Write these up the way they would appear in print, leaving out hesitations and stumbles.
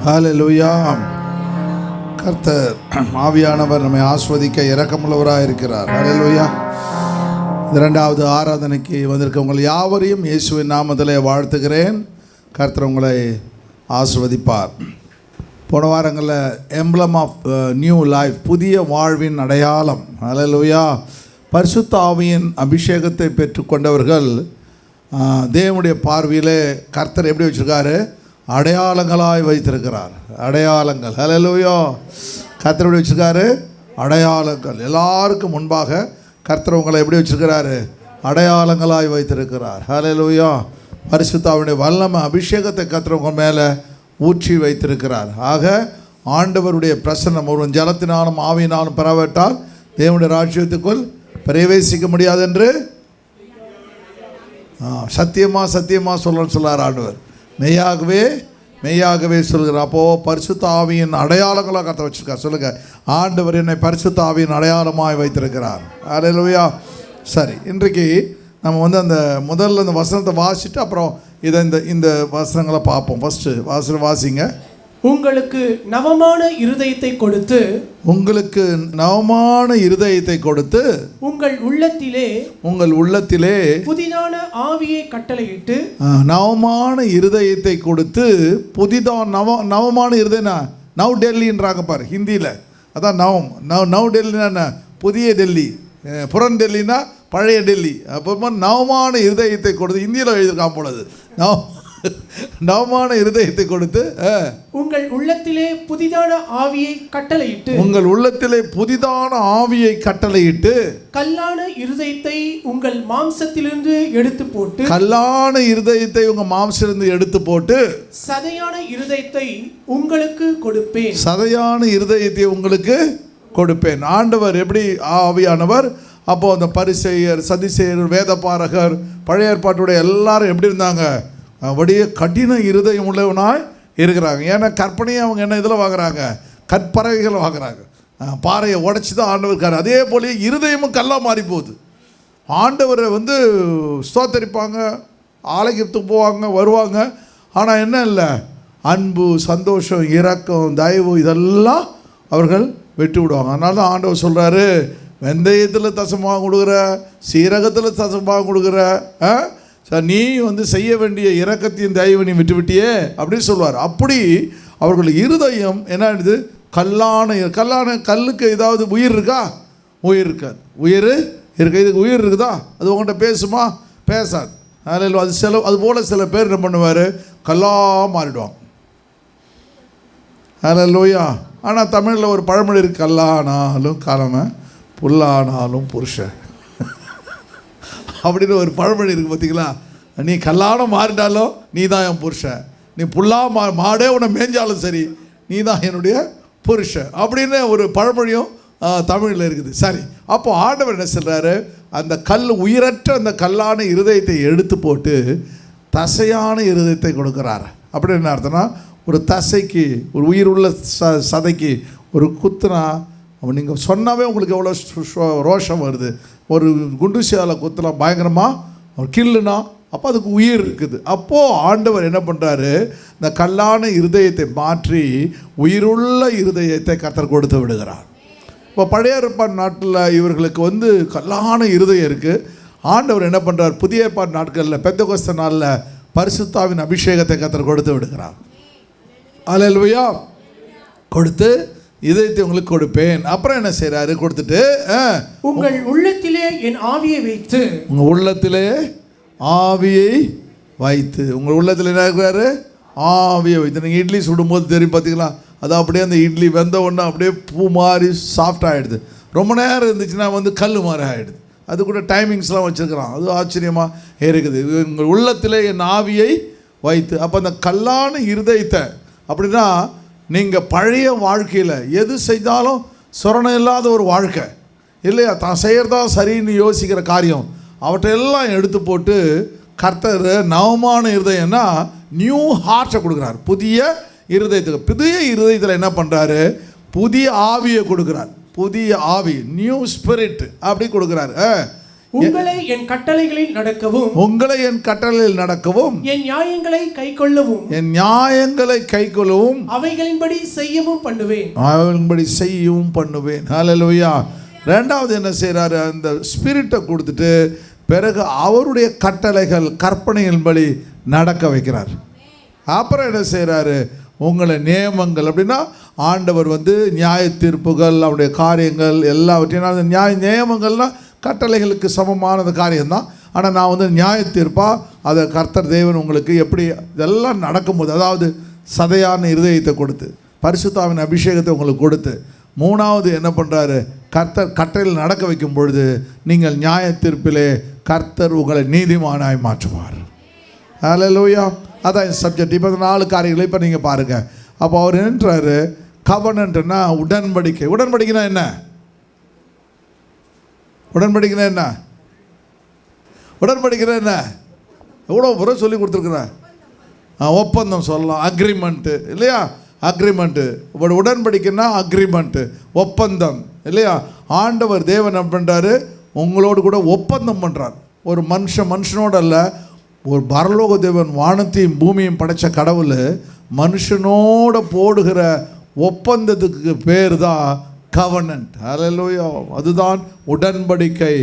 ஹல்லேலூயா. கர்த்தர் ஆவியானவர் நம்மை ஆஸ்வதிக்க இரக்கமுள்ளவராக இருக்கிறார். ஹல்லேலூயா. இரண்டாவது ஆராதனைக்கு வந்திருக்க உங்கள் யாவரையும் இயேசுவின் நாமத்திலே வாழ்த்துகிறேன். கர்த்தர் உங்களை ஆஸ்வதிப்பார். போன வாரங்களில் எம்ப்ளம் ஆஃப் நியூ லைஃப், புதிய வாழ்வின் அடையாளம். ஹல்லேலூயா. பரிசுத்த ஆவியின் அபிஷேகத்தை பெற்றுக்கொண்டவர்கள் தேவனுடைய பார்வையிலே கர்த்தர் எப்படி வச்சுருக்காரு? அடையாளங்களாய் வைத்திருக்கிறார். அடையாளங்கள். ஹல்லேலூயா. கர்த்தர் எப்படி வச்சுருக்காரு? அடையாளங்கள். எல்லாருக்கும் முன்பாக கர்த்தர் உங்களை எப்படி வச்சுருக்கிறாரு? அடையாளங்களாய் வைத்திருக்கிறார். ஹல்லேலூயா. பரிசுத்த ஆவியுடைய வல்லமை அபிஷேகத்தை கர்த்தர் உங்கள் மேலே ஊற்றி வைத்திருக்கிறார். ஆக ஆண்டவருடைய பிரசன்னம் ஒரு ஜலத்தினாலும் ஆவியினாலும் பெறவிட்டால் தேவனுடைய ராஜ்யத்துக்குள் பிரவேசிக்க முடியாது என்று சத்தியமாக சொல்லணும்னு சொல்லார் ஆண்டவர். மெய்யாகவே சொல்கிறார். அப்போது பரிசுத்த ஆவியின் அடையாளங்களாக கர்த்தர் வச்சுருக்கார். சொல்லுங்கள், ஆண்டவர் என்னை பரிசுத்த ஆவியின் அடையாளமாய் வைத்திருக்கிறார். ஹல்லேலூயா. சரி, இன்றைக்கு நம்ம அந்த முதல்ல இந்த வசனத்தை வாசிட்டு அப்புறம் இதை இந்த வசனங்களை பார்ப்போம். ஃபஸ்ட்டு வாசிங்க. உங்களுக்கு நவமான இருதயத்தை கொடுத்து உங்கள் உள்ளத்திலே புதிதான ஆவியை கட்டளையிட்டு. நவமான இருதயத்தை கொடுத்து நவமான இருதயனா நவ் டெல்லின்றாங்க பாரு ஹிந்தியில். அதான் நவ் டெல்லினா புதிய டெல்லி, புறன் டெல்லினா பழைய டெல்லி. அப்போ நவமான இருதயத்தை கொடுத்து ஹிந்தியில் எழுதியிருக்கான் போலது. நவமான இருதயத்தை கொடுத்து உங்கள் உள்ளத்திலே புதிதான ஆவியை கட்டளையிட்டு கல்லான இருதயத்தை உங்கள் மாம்சத்திலிருந்து எடுத்து போட்டு சதையான இருதயத்தை உங்களுக்கு கொடுப்பேன். ஆண்டவர் எப்படி ஆவியானவர்? அப்போ அந்த பரிசேயர், சதிசேயர், வேதபாரகர், பழைய ஏற்பாட்டுடைய எல்லாரும் எப்படி இருந்தாங்க? அப்படியே கடின இருதயம் உள்ளவனாய் இருக்கிறாங்க. ஏன்னா கற்பனையை அவங்க என்ன இதில் வாங்குறாங்க? கற்பறவைகள் வாங்குறாங்க. பாறையை உடைச்சி தான் ஆண்டவர் இருக்கார். அதே போல இருதயமும் கல்லாக மாறி போகுது. ஆண்டவரை ஸ்தோத்தரிப்பாங்க, ஆலயத்துக்கு போவாங்க, வருவாங்க. ஆனால் என்ன இல்லை? அன்பு, சந்தோஷம், இரக்கம், தயவு இதெல்லாம் அவர்கள் வெட்டி விடுவாங்க. அதனால தான் ஆண்டவர் சொல்கிறாரு, வெந்தயத்தில் தசமாக கொடுக்குற, சீரகத்தில் தசமாக கொடுக்குற, நீ செய்ய வேண்டிய இரக்கத்தையும் தயவு நீ விட்டுவிட்டியே அப்படின்னு சொல்லுவார். அப்படி அவர்கள் இருதயம் என்ன ஆயிடுது? கல்லான கல்லுக்கு ஏதாவது உயிர் இருக்கா? உயிர் இருக்காது. உயிர் இருக்கு. இதுக்கு உயிர் இருக்குதா? அது உங்கள்கிட்ட பேசுமா? பேசாது. அதில் அதுபோல் சில பேர் என்ன பண்ணுவார்? கல்லாக மாறிடுவாங்க. ஹல்லேலூயா. ஆனால் தமிழில் ஒரு பழமொழி இருக்குது, கல்லானாலும் காலமை, புல்லானாலும் புருஷன் அப்படின்னு ஒரு பழமொழி இருக்குது. பார்த்தீங்களா? நீ கல்லான மாறினாலும் நீ தான் என் புருஷன், நீ புல்லா மாடே உன்னை மேய்ஞ்சாலும் சரி நீ தான் என்னுடைய புருஷன் அப்படின்னு ஒரு பழமொழியும் தமிழில் இருக்குது. சரி, அப்போ ஆண்டவர் என்ன சொல்கிறாரு? அந்த உயிரற்ற அந்த கல்லான இருதயத்தை எடுத்து போட்டு தசையான இருதயத்தை கொடுக்குறாரு. அப்படின்னு என்ன அர்த்தம்னா, ஒரு தசைக்கு, ஒரு உயிர் உள்ள சதைக்கு ஒரு குத்துனா நீங்கள் சொன்னாவே உங்களுக்கு எவ்வளோ ரோஷம் வருது. ஒரு குண்டுசியால குத்தலாம் பயங்கரமாக ஒரு கில்லுனா அப்போ அதுக்கு உயிர் இருக்குது. அப்போது ஆண்டவர் என்ன பண்ணுறாரு? இந்த கல்லான இருதயத்தை மாற்றி உயிருள்ள இருதயத்தை கர்த்தர் கொடுத்து விடுகிறார். இப்போ பழைய ஏற்பாடு நாட்டில் இவர்களுக்கு கல்லான இருதயம் இருக்குது. ஆண்டவர் என்ன பண்ணுறார்? புதிய ஏற்பாடு நாட்களில் பெந்தெகோஸ்தே நாளில் பரிசுத்தாவின் அபிஷேகத்தை கர்த்தர் கொடுத்து விடுகிறார். ஹல்லேலூயா. கொடுத்து இதயத்தை உங்களுக்கு கொடுப்பேன். அப்புறம் என்ன செய்கிறாரு? கொடுத்துட்டு உங்கள் உள்ளத்திலே என் ஆவியை வைத்து. உங்கள் உள்ளத்திலே ஆவியை வைத்து. உங்கள் உள்ளத்தில் என்ன இருக்கிறாரு? ஆவியை வைத்து. நீங்கள் இட்லி சுடும்போது தெரியும் பார்த்தீங்களா? அது அப்படியே அந்த இட்லி வெந்த உடனே அப்படியே பூ மாதிரி சாஃப்ட் ஆகிடுது. ரொம்ப நேரம் இருந்துச்சுன்னா கல் மாதிரி ஆகிடுது. அது கூட டைமிங்ஸ்லாம் வச்சுருக்கிறான். அது ஆச்சரியமாக இருக்குது. உங்கள் உள்ளத்திலே என் ஆவியை வைத்து. அப்போ அந்த கல்லான இருதயத்தை, அப்படின்னா நீங்கள் பழைய வாழ்க்கையில் எது செய்தாலும் சொரணம் இல்லாத ஒரு வாழ்க்கை இல்லையா? தான் செய்கிறதா சரின்னு யோசிக்கிற காரியம் அவற்றையெல்லாம் எடுத்து போட்டு கர்த்தர் நவமான இருதயம்னா நியூ ஹார்ட்டை கொடுக்குறார். புதிய இருதயத்தில் என்ன பண்ணுறாரு? புதிய ஆவியை கொடுக்குறார். புதிய ஆவி, நியூ ஸ்பிரிட் அப்படி கொடுக்குறாரு. உங்களை என் கட்டளைகளில் நடக்கவும், உங்களை என் கட்டளையில் நடக்கவும், என் நியாயங்களை கைக்கொள்ளவும், என் நியாயங்களை கைக்கொள்ளவும், அவைகளின்படி செய்யவும் பண்ணுவேன். அவன்படி செய்யவும் பண்ணுவேன். ஹல்லேலூயா. ரெண்டாவது என்ன செய்கிறாரு? அந்த ஸ்பிரிட்டை கொடுத்துட்டு பிறகு அவருடைய கட்டளைகள் கற்பனையின்படி நடக்க வைக்கிறார். அப்புறம் என்ன செய்கிறாரு? உங்களை நியமங்கள் அப்படின்னா ஆண்டவர் நியாய தீர்ப்புகள், அவருடைய காரியங்கள் எல்லாவற்றையும், அந்த நியமங்கள்லாம் கட்டளைகளுக்கு சமமானது காரியம்தான். ஆனால் நான் நியாய தீர்ப்பாக அதை கர்த்தர் தேவன் உங்களுக்கு எப்படி இதெல்லாம் நடக்கும்போது, அதாவது சதையான இருதயத்தை கொடுத்து பரிசுத்தாவின் அபிஷேகத்தை உங்களுக்கு கொடுத்து, மூணாவது என்ன பண்ணுறாரு? கர்த்தர் கட்டளையில் நடக்க வைக்கும் பொழுது நீங்கள் நியாய தீர்ப்பிலே கர்த்தர் உங்களை நீதிமானாய் மாற்றுவார். ஹல்லேலூயா. அதான் சப்ஜெக்ட். இப்போ இந்த 4 காரியங்களை இப்போ நீங்கள் பாருங்கள். அப்போ அவர் என்னன்றாரு? கவனன்ட்னா உடன்படிக்கை. உடன்படிக்கைனா என்ன? உடன்படிக்கைனா என்ன? உடன்படிக்கைனா என்ன? எவ்வளோ முறை சொல்லி கொடுத்துருக்குறேன். ஒப்பந்தம் சொல்லலாம், அக்ரிமெண்ட்டு இல்லையா? அக்ரிமெண்ட்டு. உடன்படிக்கைன்னா அக்ரிமெண்ட்டு, ஒப்பந்தம் இல்லையா? ஆண்டவர் தேவன் என்ன பண்ணுறாரு? உங்களோடு கூட ஒப்பந்தம் பண்ணுறார். ஒரு மனுஷனோடு அல்ல, ஒரு பரலோக தேவன் வானத்தையும் பூமியும் படைத்த கடவுள் மனுஷனோட போடுகிற ஒப்பந்தத்துக்கு பேர் தான் கவனன்ட். ஹல்லேலூயா. அதுதான் உடன்படிக்கை.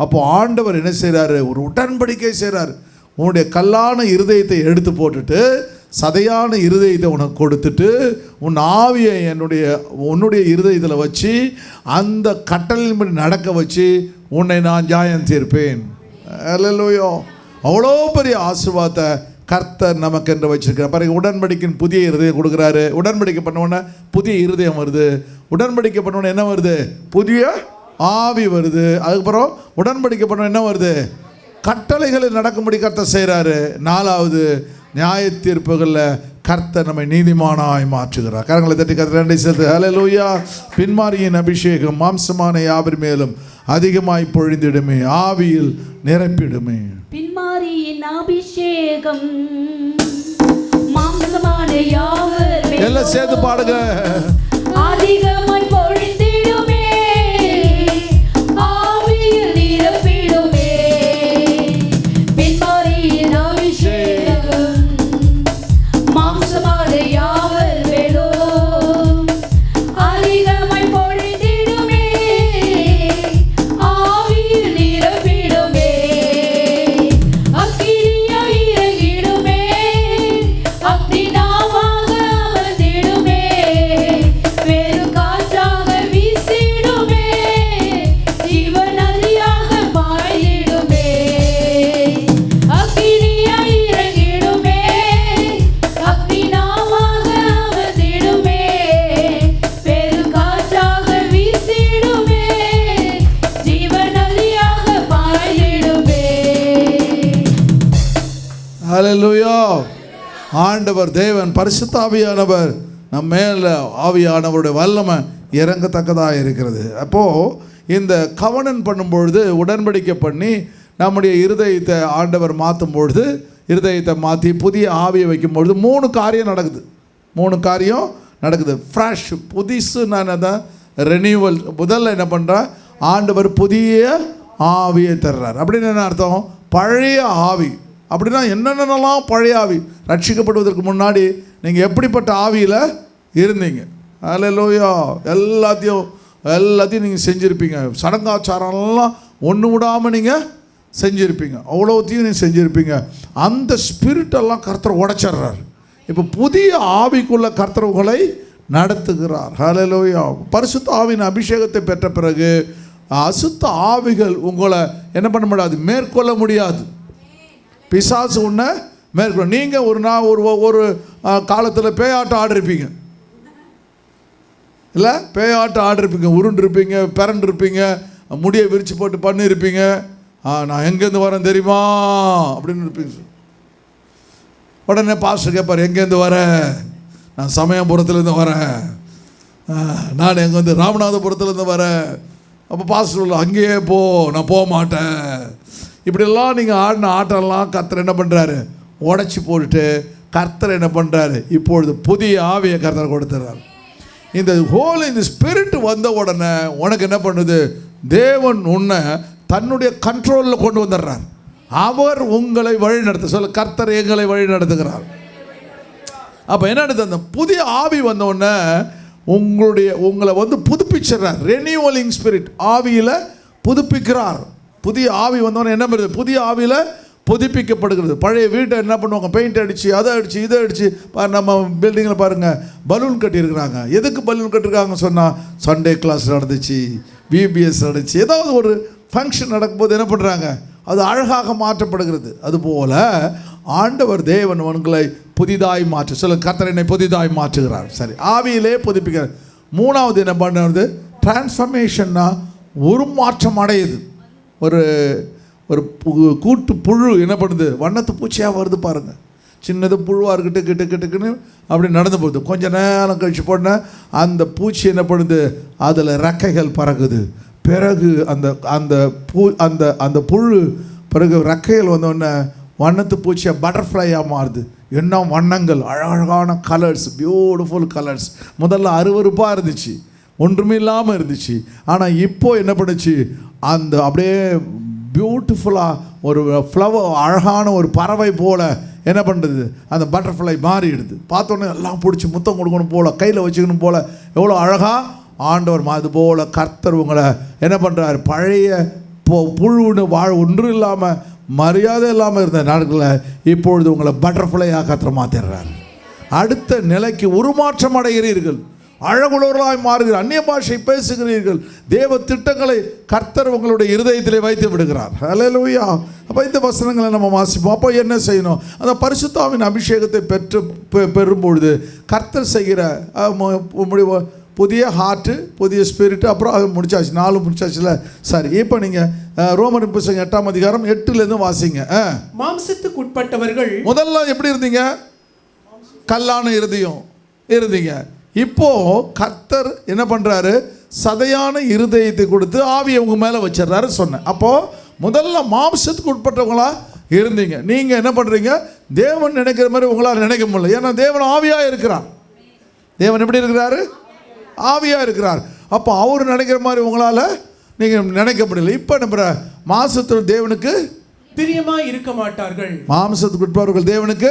அப்போ ஆண்டவர் என்ன செய்கிறாரு? ஒரு உடன்படிக்கை செய்கிறார். உன்னுடைய கல்லான இருதயத்தை எடுத்து போட்டுட்டு சதையான இருதயத்தை உனக்கு கொடுத்துட்டு உன் ஆவியை உன்னுடைய இருதயத்தில் வச்சு அந்த கட்டளையின்படி நடக்க வச்சு உன்னை நான் நியாயம் தீர்ப்பேன். ஹல்லேலூயா. அவ்வளோ பெரிய ஆசீர்வாதத்தை கர்த்தர் நமக்கு என்று வச்சிருக்கிறார். பாருங்க, உடன்படிக்கையின் புதிய இருதயம் கொடுக்குறாரு. உடன்படிக்கை பண்ணோன்னே புதிய இருதயம் வருது. உடன்படிக்கை பண்ணோன்னே என்ன வருது? புதிய ஆவி வருது. அதுக்கப்புறம் உடன்படிக்கை பண்ண என்ன வருது? கட்டளைகளை நடக்கும்படி கர்த்தர் செய்கிறாரு. 4வது நியாய தீர்ப்புகளில் கர்த்தர் நம்மை நீதிமானாய் மாற்றுகிறார். கரங்களை தட்டி கர்த்தர் நன்றி செலுத்து. ஹல்லேலூயா. பின்மாரியின் அபிஷேகம் மாம்சமான யாவர் மேலும் அதிகமாய் பொழிந்திடுமே, ஆவியில் நிரப்பிடுமே. பின்மாரியின் அபிஷேகம் மாம்சமான யாவர் எல்லாம் சேர்த்து பாடுங்க. அதிகமாய் பொழிந்திடுமே, ஆவியில் நிரப்பிடுமே. பின்மாரியின் அபிஷேகம் மாம்சமான யாவர் மேலும் அதிகமாய் பொழிந்திடுமே, ஆவியில் நிரப்பிடுமே. அக்கினியாய் இறங்கிடுமே, அக்னிநாவாக அமர்ந்திடுமே, வேறு காற்றாக வீசிடுமே, ஜீவநதியாக பாய்ந்திடுமே. அக்கினியாய் இறங்கிடுமே, அக்னிநாவாக அமர்ந்திடுமே, வேறு காற்றாக வீசிடுமே, ஜீவநதியாக பாய்ந்திடுமே. ஹல்லேலூயா. ஆண்டவர் தேவன் பரிசுத்த ஆவியானவர் நம்ம மேலே ஆவியானவருடைய வல்லமை இறங்கத்தக்கதாக இருக்கிறது. அப்போது இந்த கவனம் பண்ணும்பொழுது, உடன்படிக்கை பண்ணி நம்முடைய இருதயத்தை ஆண்டவர் மாற்றும் பொழுது, இருதயத்தை மாற்றி புதிய ஆவியை வைக்கும்பொழுது 3 காரியம் நடக்குது. 3 காரியம் நடக்குது. ஃப்ரெஷ், புதுசு. நான் அதான் ரெனியூவல். முதல்ல என்ன பண்ணுறேன்? ஆண்டவர் புதிய ஆவியை தர்றார். அப்படின்னு என்ன அர்த்தம்? பழைய ஆவி அப்படின்னா என்னென்னலாம் பழைய ஆவி. ரட்சிக்கப்படுவதற்கு முன்னாடி நீங்கள் எப்படிப்பட்ட ஆவியில் இருந்தீங்க? ஹல்லேலூயா. எல்லாத்தையும் நீங்கள் செஞ்சுருப்பீங்க. சடங்காச்சாரம்லாம் ஒன்று விடாமல் நீங்கள் செஞ்சுருப்பீங்க. அவ்வளோத்தையும் நீங்கள் செஞ்சுருப்பீங்க. அந்த ஸ்பிரிட்டெல்லாம் கர்த்தர் உடைச்சிட்றார். இப்போ புதிய ஆவிக்குள்ள கர்த்தர் உங்களை நடத்துகிறார். ஹல்லேலூயா. பரிசுத்த ஆவியின் அபிஷேகத்தை பெற்ற பிறகு அசுத்த ஆவிகள் உங்களை என்ன பண்ண முடியாது? மேற்கொள்ள முடியாது. பிசாசு உன்னை மேற்கொள்ள. நீங்கள் ஒரு காலத்தில் பேயாட்டம் ஆடிருப்பீங்க இல்லை? பேயாட்டம் ஆடிருப்பீங்க, உருண்டிருப்பீங்க, பிறண்டிருப்பீங்க, முடியை விரித்து போட்டு பண்ணியிருப்பீங்க. நான் எங்கேருந்து வரேன் தெரியுமா அப்படின்னு இருப்பீங்க. உடனே பாஸ்டர் கேட்பார், எங்கேருந்து வரேன்? நான் சமயபுரத்துலேருந்து வரேன். நான் எங்கே ராமநாதபுரத்துலேருந்து வரேன். அப்போ பாஸ்டர் சொல்ல, அங்கேயே போ, நான் போக மாட்டேன். இப்படியெல்லாம் நீங்கள் ஆடின ஆட்டம்லாம் கர்த்தர் என்ன பண்ணுறாரு? உடைச்சி போட்டுட்டு கர்த்தர் என்ன பண்ணுறாரு? இப்பொழுது புதிய ஆவியை கர்த்தர் கொடுத்துறாரு. இந்த ஸ்பிரிட் வந்த உடனே உனக்கு என்ன பண்ணுது? தேவன் உன்னை தன்னுடைய கண்ட்ரோலில் கொண்டு வந்துடுறார். அவர் உங்களை வழி நடத்த சொல்ல, கர்த்தர் எங்களை வழி நடத்துகிறார். அப்போ என்ன நடக்குது, அந்த புதிய ஆவி வந்தோடனே உங்களை வந்து புதுப்பிச்சிடுறார். ரெனியூவலிங் ஸ்பிரிட், ஆவியில் புதுப்பிக்கிறார். புதிய ஆவி வந்தோடனே என்ன பண்ணுறது, புதிய ஆவியில் புதுப்பிக்கப்படுகிறது. பழைய வீட்டை என்ன பண்ணுவாங்க, பெயிண்ட் அடித்து அதை அடித்து இதை அடித்து. நம்ம பில்டிங்கில் பாருங்கள் பலூன் கட்டியிருக்கிறாங்க. எதுக்கு பலூன் கட்டியிருக்காங்க சொன்னால், சண்டே கிளாஸ் நடந்துச்சு, பிபிஎஸ் நடந்துச்சு, ஏதாவது ஒரு ஃபங்க்ஷன் நடக்கும்போது என்ன பண்ணுறாங்க, அது அழகாக மாற்றப்படுகிறது. அதுபோல் ஆண்டவர் தேவன் உங்களை புதிதாய் மாற்று சொல்ல, கர்த்தர் என்னை புதிதாய் மாற்றுகிறார். சரி, ஆவியிலே புதுப்பிக்கிறார். மூணாவது என்ன பண்ணுறது, டிரான்ஸ்ஃபர்மேஷன்னா ஒரு மாற்றம் அடையுது. ஒரு கூட்டு புழு என்ன பண்ணுது, வண்ணத்து பூச்சியாக வருது பாருங்கள். சின்னது புழுவாக இருக்கட்டு கிட்டு கிட்டுக்குன்னு அப்படி நடந்து போகுது. கொஞ்சம் நேரம் கழிச்சு போன அந்த பூச்சி என்ன பண்ணுது, அதில் ரெக்கைகள் பறக்குது. பிறகு அந்த அந்த அந்த அந்த புழு பிறகு ரெக்கைகள் வந்தோடனே வண்ணத்து பூச்சியாக பட்டர்ஃப்ளையாக மாறுது. என்ன வண்ணங்கள், அழகழகான கலர்ஸ், பியூட்டிஃபுல் கலர்ஸ். முதல்ல அருவருப்பாக இருந்துச்சு, ஒன்றுமே இல்லாமல் இருந்துச்சு. ஆனால் இப்போது என்ன பண்ணுச்சு, அந்த அப்படியே பியூட்டிஃபுல்லாக ஒரு ஃப்ளவர், அழகான ஒரு பறவை போல் என்ன பண்ணுறது, அந்த பட்டர்ஃப்ளை மாறிடுது. பார்த்தோன்னே எல்லாம் பிடிச்சி முத்தம் கொடுக்கணும் போல், கையில் வச்சுக்கணும் போல், எவ்வளோ அழகாக ஆண்டவர் அது போல் கர்த்தர் உங்களை என்ன பண்ணுறாரு, பழைய புழுன்னு ஒன்றும் இல்லாமல் மரியாதை இல்லாமல் இருந்த நாட்களில் இப்பொழுது உங்களை பட்டர்ஃப்ளையாக கர்த்தர் மாற்றிடுறாரு. அடுத்த நிலைக்கு உருமாற்றம் அடைகிறீர்கள், அழகுள்ளவர்களாய் மாறுகிறீர்கள், அந்நிய பாஷை பேசுகிறீர்கள். தேவ திட்டங்களை கர்த்தர் உங்களுடைய இருதயத்திலே வைத்து விடுகிறார். ஹல்லேலூயா. அப்போ இந்த வசனங்களை நம்ம வாசிப்போம். அப்போ என்ன செய்யணும், அந்த பரிசுத்தாவின் அபிஷேகத்தை பெறும்பொழுது கர்த்தர் செய்கிற புதிய ஹார்ட்டு, புதிய ஸ்பிரிட்டு, அப்புறம் அது முடிச்சாச்சு, 4 முடிச்சாச்சுல. சரி, இப்போ நீங்கள் ரோமர் புத்தகம் 8ஆம் அதிகாரம் 8லேருந்து வாசிங்க. மாம்சத்துக்கு உட்பட்டவர்கள் முதல்ல எப்படி இருந்தீங்க, கல்லான இருதயம் இருந்தீங்க. இப்போ கர்த்தர் என்ன பண்ணுறாரு, சதையான இருதயத்தை கொடுத்து ஆவியை உங்கள் மேலே வச்சிடறாரு சொன்னேன். அப்போது முதல்ல மாம்சத்துக்கு உட்பட்டவங்களா இருந்தீங்க. நீங்கள் என்ன பண்ணுறீங்க, தேவன் நினைக்கிற மாதிரி உங்களால் நினைக்க முடியல. ஏன்னா தேவன் ஆவியாக இருக்கிறார். தேவன் எப்படி இருக்கிறாரு, ஆவியாக இருக்கிறார். அப்போ அவர் நினைக்கிற மாதிரி உங்களால் நீங்கள் நினைக்க முடியல. இப்போ நம்புற மாம்சத்தில் தேவனுக்கு பிரியமாய் இருக்க மாட்டார்கள். மாம்சத்துக்கு உட்பட்டவர்கள் தேவனுக்கு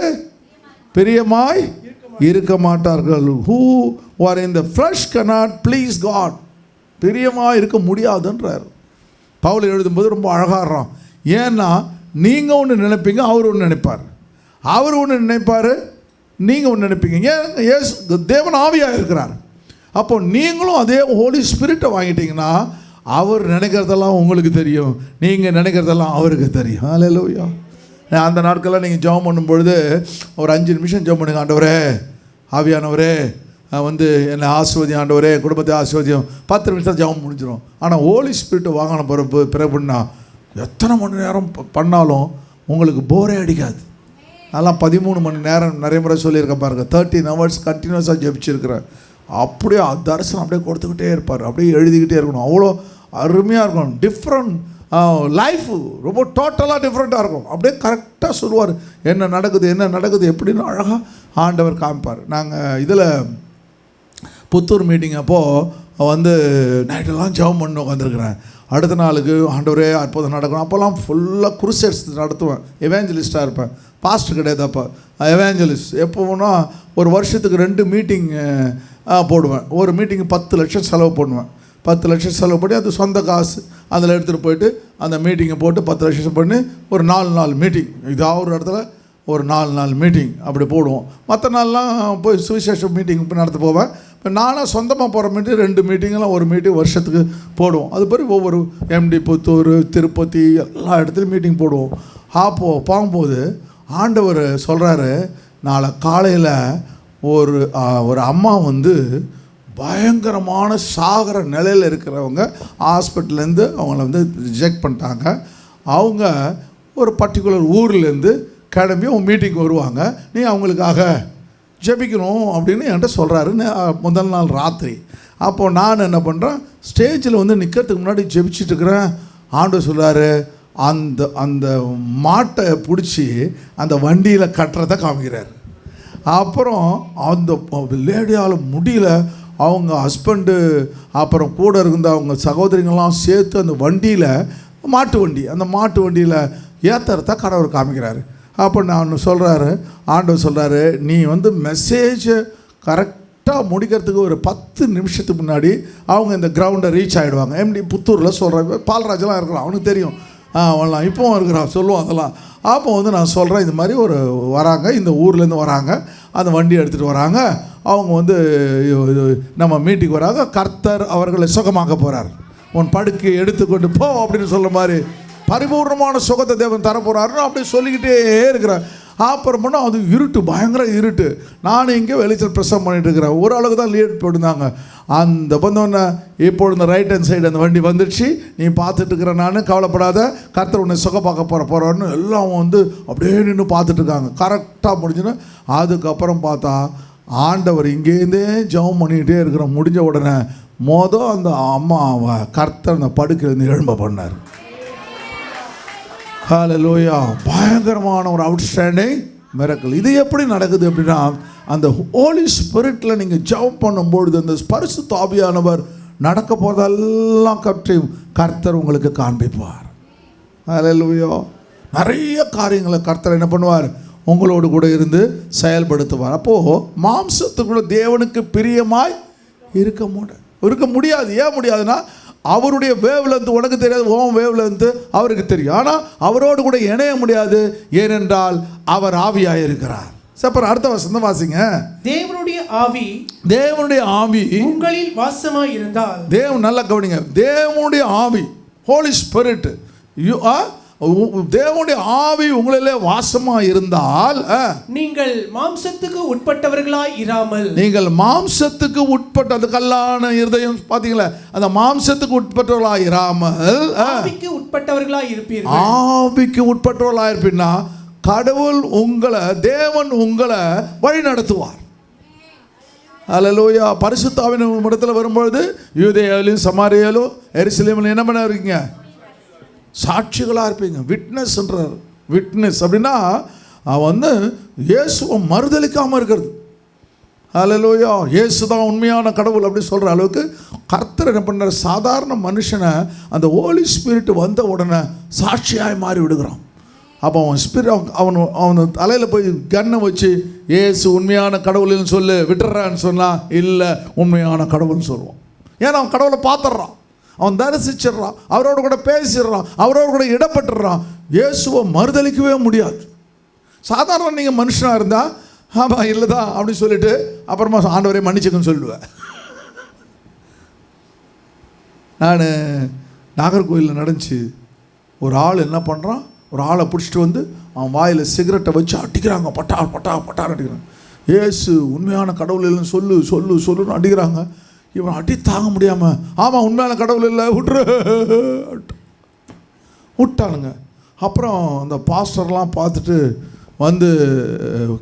பிரியமாய் இருக்க மாட்டார்கள். who are in the flesh cannot please God. பிரியமாக இருக்க முடியாதுன்றார் பவுல் எழுதும்போது. ரொம்ப அழகாகிறான். ஏன்னா நீங்கள் ஒன்று நினைப்பீங்க, அவர் ஒன்று நினைப்பார். அவர் ஒன்று நினைப்பார், நீங்கள் ஒன்று நினைப்பீங்க. ஏன், தேவன் ஆவியாக இருக்கிறார். அப்போ நீங்களும் அதே ஹோலி ஸ்பிரிட்டை வாங்கிட்டீங்கன்னா அவர் நினைக்கிறதெல்லாம் உங்களுக்கு தெரியும், நீங்கள் நினைக்கிறதெல்லாம் அவருக்கு தெரியும். ஹல்லேலூயா. அந்த நாட்களில் நீங்கள் ஜெபம் பண்ணும்பொழுது ஒரு 5 நிமிஷம் ஜெபம் பண்ணுங்க. ஆண்டவரே, ஆவியானவரே வந்து என்னை ஆசீர்வதியும், ஆண்டவரே குடும்பத்தை ஆசீர்வதியும். 10 நிமிஷம் ஜெபம் முடிஞ்சிடும். ஆனால் ஹோலி ஸ்பிரிட் வாங்கின பிறப்புன்னா எத்தனை மணி நேரம் பண்ணாலும் உங்களுக்கு போரே அடிக்காது. அதெல்லாம் 13 மணி நேரம் நிறைய முறை சொல்லியிருக்கேன் பாருங்கள். 13 hours கண்டினியூஸாக ஜெபிச்சிருக்கிறேன். அப்படியே தரிசனம் அப்படியே கொடுத்துக்கிட்டே இருப்பார், அப்படியே எழுதிக்கிட்டே இருக்கணும். அவ்வளோ அருமையாக இருக்கணும். டிஃப்ரெண்ட் லைஃப் ரொம்ப டோட்டலாக டிஃப்ரெண்ட்டாக இருக்கும். அப்படியே கரெக்டாக சொல்லுவார், என்ன நடக்குது எப்படின்னு அழகாக ஆண்டவர் காமிப்பார். நாங்கள் இதில் புத்தூர் மீட்டிங் அப்போது வந்து நைட்டெல்லாம் ஜெபம் பண்ணி உட்காந்துருக்குறேன். அடுத்த நாளுக்கு ஆண்டவரே அற்புதம் நடக்கணும். அப்போல்லாம் ஃபுல்லாக குருசேட்ஸ் நடத்துவேன். எவாஞ்சலிஸ்ட்டாக இருப்பேன், பாஸ்டர் கிடையாது. அப்போ எவாஞ்சலிஸ்ட் எப்போனா ஒரு வருஷத்துக்கு 2 மீட்டிங் போடுவேன். ஒரு மீட்டிங்கு 10 லட்சம் செலவு பண்ணுவேன். 10 லட்சம் செலவு பண்ணி அது சொந்த காசு அதில் எடுத்துகிட்டு போயிட்டு அந்த மீட்டிங்கை போட்டு 10 லட்சம் பண்ணி ஒரு 4 நாள் மீட்டிங், இதாக ஒரு இடத்துல ஒரு 4 நாள் மீட்டிங் அப்படி போடுவோம். மற்ற நாள்லாம் போய் சுவிசேஷ மீட்டிங் நடத்த போவேன். இப்போ நானாக சொந்தமாக போகிற மீட்டிங் 2 மீட்டிங்கெல்லாம் ஒரு மீட்டிங் வருஷத்துக்கு போடுவோம். அது பிறகு ஒவ்வொரு எம்டி, புத்தூர், திருப்பதி எல்லா இடத்துலையும் மீட்டிங் போடுவோம். போகும்போது ஆண்டவர் சொல்கிறாரு, நாளை காலையில் ஒரு அம்மா வந்து பயங்கரமான சாகிற நிலையில் இருக்கிறவங்க, ஹாஸ்பிட்டல்லேருந்து அவங்கள வந்து ரிஜெக்ட் பண்ணிட்டாங்க. அவங்க ஒரு பர்டிகுலர் ஊர்லேருந்து கிளம்பி அவங்க மீட்டிங் வருவாங்க, நீ அவங்களுக்காக ஜெபிக்கணும் அப்படின்னு என்கிட்ட சொல்கிறாரு முதல் நாள் ராத்திரி. அப்போது நான் என்ன பண்ணுறேன், ஸ்டேஜில் வந்து நிற்கிறதுக்கு முன்னாடி ஜெபிச்சிட்ருக்கிறேன். ஆண்டவர் சொல்கிறாரு, அந்த மாட்டை பிடிச்சி அந்த வண்டியில் கட்டுறதை காமிக்கிறார். அப்புறம் அந்த லேடியால் முடியல, அவங்க ஹஸ்பண்டு அப்புறம் கூட இருந்த அவங்க சகோதரிங்கள்லாம் சேர்த்து அந்த வண்டியில் மாட்டு வண்டி. அந்த மாட்டு வண்டியில் ஏற்றுறத கடவுள் காமிக்கிறாரு. அப்போ நான் சொல்கிறாரு, ஆண்டவர் சொல்கிறாரு, நீ வந்து மெசேஜை கரெக்டாக முடிக்கிறதுக்கு ஒரு 10 நிமிஷத்துக்கு முன்னாடி அவங்க இந்த கிரவுண்டை ரீச் ஆகிடுவாங்க. எம்டி புத்தூரில் சொல்கிறேன், பால்ராஜெலாம் இருக்கிறான், அவனுக்கு தெரியும், அவன்லாம் இப்போவும் இருக்கிறான், சொல்லுவான் அதெல்லாம். அப்போ வந்து நான் சொல்கிறேன், இது மாதிரி ஒரு வராங்க, இந்த ஊர்லேருந்து வராங்க, அந்த வண்டி எடுத்துகிட்டு வராங்க, அவங்க வந்து நம்ம மீட்டிங் வராங்க, கர்த்தர் அவர்களை சுகமாக்க போகிறார், உன் படுக்கை எடுத்துக்கொண்டு போ அப்படின்னு சொல்கிற மாதிரி பரிபூர்ணமான சுகத்தை தேவன் தரப்போகிறாருன்னு அப்படி சொல்லிக்கிட்டே இருக்கிறேன். அப்புறமா அது இருட்டு, பயங்கர இருட்டு. நானும் இங்கே வெளிச்சல் பிரசவம் பண்ணிட்டு இருக்கிறேன். ஒரு அளவுக்கு தான் லீட் போட்டிருந்தாங்க. அந்த வந்தோடனே இப்பொழுது இந்த ரைட் ஹேண்ட் சைடு அந்த வண்டி வந்துடுச்சு, நீ பார்த்துட்டு இருக்கிற, நான் கவலைப்படாத, கர்த்தர் உன்னை சுகம் பார்க்க போகிறோன்னு எல்லாம் வந்து அப்படியே நின்று பார்த்துட்டு இருக்காங்க. கரெக்டாக முடிஞ்சுன்னு அதுக்கப்புறம் பார்த்தா ஆண்டவர் இங்கேருந்தே ஜெபம் பண்ணிக்கிட்டே இருக்கிற. முடிஞ்ச உடனே அந்த அம்மாவை கர்த்தர் அந்த படுக்கையிலேருந்து எழும்ப பண்ணார். ஹல்லேலூயா. பயங்கரமான ஒரு அவுட்ஸ்டாண்டிங் மிரக்கல். இது எப்படி நடக்குது அப்படின்னா, அந்த ஹோலி ஸ்பிரிட்டில் நீங்கள் ஜெபம் பண்ணும்பொழுது அந்த பரிசுத்த ஆவியானவர் நடக்க போகிறதெல்லாம் கர்த்தர் உங்களுக்கு காண்பிப்பார். ஹல்லேலூயா. நிறைய காரியங்களை கர்த்தர் என்ன பண்ணுவார், உங்களோடு கூட இருந்து செயல்படுத்துவார். அப்போது மாம்சத்துக்குள்ள தேவனுக்கு பிரியமாய் இருக்க முடியாது. ஏன் முடியாதுன்னா, அவருடைய வேவ்லென்த் உனக்கு தெரியாது, ஓம் வேவ்லென்த் அவருக்கு தெரியும். ஆனால் அவரோடு கூட இணைய முடியாது, ஏனென்றால் அவர் ஆவியாக இருக்கிறார். அப்புறம் அடுத்த வசனம் வாசிங்க. தேவனுடைய ஆவி உங்களில் வாசமாய் இருந்தால், தேவன் நல்லா கவனிங்க, தேவனுடைய ஆவி, ஹோலி ஸ்பிரிட், தேவனுடைய ஆவி உங்களிலே வாசமா இருந்தால் நீங்கள் மாம்சத்துக்கு உட்பட்டவர்களாய் இராமல், நீங்கள் மாம்சத்துக்கு உட்பட்ட, அது கல்லான இருதயம் பார்த்தீங்களா, அந்த மாம்சத்துக்கு உட்பட்டவர்களாய் இராமல் ஆவிக்கு உட்பட்டவர்களாய் இருப்பீர்கள். ஆவிக்கு உட்பட்டவர்களாய் இருப்பீங்கன்னா கடவுள் உங்களை, தேவன் உங்களை வழி நடத்துவார். அல்லேலூயா. பரிசுத்த ஆவியின் இடத்துல வரும்பொழுது யூதேயாவிலும் சமாரியாவிலும் எருசலேமிலும் என்ன பண்ண இருக்கீங்க, சாட்சிகளாக இருப்பீங்க. விட்னஸ்ன்றார். விட்னஸ் அப்படின்னா வந்து இயேசுவை மறுதலிக்காமல் இருக்கிறது. அல்லேலூயா. இயேசு தான் உண்மையான கடவுள் அப்படி சொல்கிற அளவுக்கு கர்த்தர் என்ன பண்ணுற, சாதாரண மனுஷனை அந்த ஹோலி ஸ்பிரிட் வந்த உடனே சாட்சியாய் மாறி விடுகிறான். அப்போ அவன் ஸ்பிரிட் அவன் தலையில் போய் கண்ணை வச்சு இயேசு உண்மையான கடவுள்னு சொல்லு விட்டுறான்னு சொன்னால் இல்லை, உண்மையான கடவுள்னு சொல்லுவான். ஏன்னா அவன் கடவுளை பார்த்துட்றான், அவன் தரிசிச்சிடுறான், அவரோட கூட பேசிடுறான், அவரோட கூட இடப்பட்டுறான். இயேசுவை மறுதளிக்கவே முடியாது. சாதாரண நீங்கள் மனுஷனாக இருந்தால் ஆமாம் இல்லை தான் அப்படின்னு சொல்லிட்டு அப்புறமா ஆண்டவரே மன்னிச்சுக்கன்னு சொல்லிடுவேன். நான் நாகர்கோவிலில் நடந்துச்சு, ஒரு ஆள் என்ன பண்ணுறான், ஒரு ஆளை பிடிச்சிட்டு வந்து அவன் வாயில் சிகரெட்டை வச்சு அடிக்கிறாங்க, பட்டார் அடிக்கிறாங்க. இயேசு உண்மையான கடவுள் இல்லைன்னு சொல்லுன்னு அடிக்கிறாங்க. இவன் அடி தாங்க முடியாமல், ஆமாம் உண்மையான கடவுள் இல்லை விட்டானுங்க. அப்புறம் அந்த பாஸ்டர்லாம் பார்த்துட்டு வந்து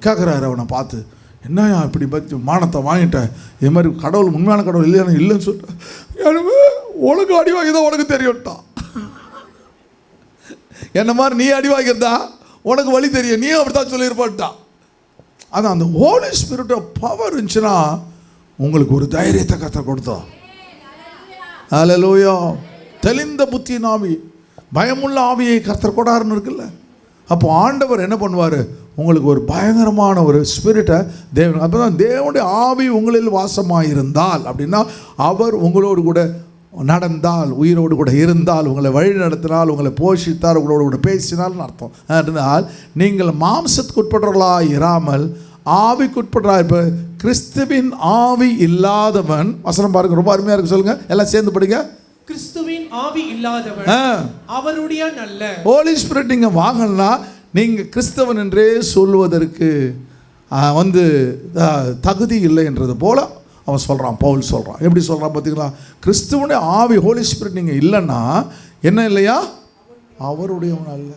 கேட்குறாரு அவனை பார்த்து, என்னையா இப்படி பற்றி மானத்தை வாங்கிட்டேன், இது மாதிரி கடவுள் உண்மையான கடவுள் இல்லைன்னு சொல்லிட்டேன். எனக்கு உனக்கு அடி வாங்கிதான் உனக்கு தெரியும்ட்டான். என்ன மாதிரி நீ அடி வாங்கியிருந்தா உனக்கு வழி தெரியும், நீ அப்படித்தான் சொல்லியிருப்பான்ட்டான். அதான் அந்த ஹோலி ஸ்பிரிட் பவர் இருந்துச்சுன்னா உங்களுக்கு ஒரு தைரியத்தை கர்த்தர் கொடுத்தோம். அல்லேலூயா. தெளிந்த புத்தியின் ஆவி, பயமுள்ள ஆவியை கர்த்தர் கொடாருன்னு இருக்குல்ல. அப்போ ஆண்டவர் என்ன பண்ணுவார், உங்களுக்கு ஒரு பயங்கரமான ஒரு ஸ்பிரிட்டை தேவன், அப்போ தான் தேவனுடைய ஆவி உங்களில் வாசமாக இருந்தால் அப்படின்னா அவர் உங்களோடு கூட நடந்தால், உயிரோடு கூட இருந்தால், உங்களை வழி நடத்தினால், உங்களை போஷித்தால், உங்களோடு கூட பேசினால்னு அர்த்தம். அதனால் நீங்கள் மாம்சத்துக்கு உட்பட்டவர்களாக இராமல் ஆவிக்குட்பட்டவர்களாக இருப்ப. கிறிஸ்துவின் ஆவி இல்லாதவன், வசனம் பாருங்க, ரொம்ப அருமையாக இருக்கு, சொல்லுங்க எல்லாம் சேர்ந்து படிங்க. கிறிஸ்துவின் ஆவி இல்லாதவன் அவருடைய நல்ல. ஹோலி ஸ்பிரிட் நீங்கள் வாங்கலன்னா நீங்கள் கிறிஸ்தவன் என்றே சொல்வதற்கு வந்து தகுதி இல்லை என்றது போல அவன் சொல்கிறான், பவுல் சொல்கிறான். எப்படி சொல்கிறான் பார்த்தீங்களா, கிறிஸ்துவனுடைய ஆவி ஹோலி ஸ்பிரிட் நீங்கள் இல்லைன்னா என்ன இல்லையா, அவருடையவன் அல்ல.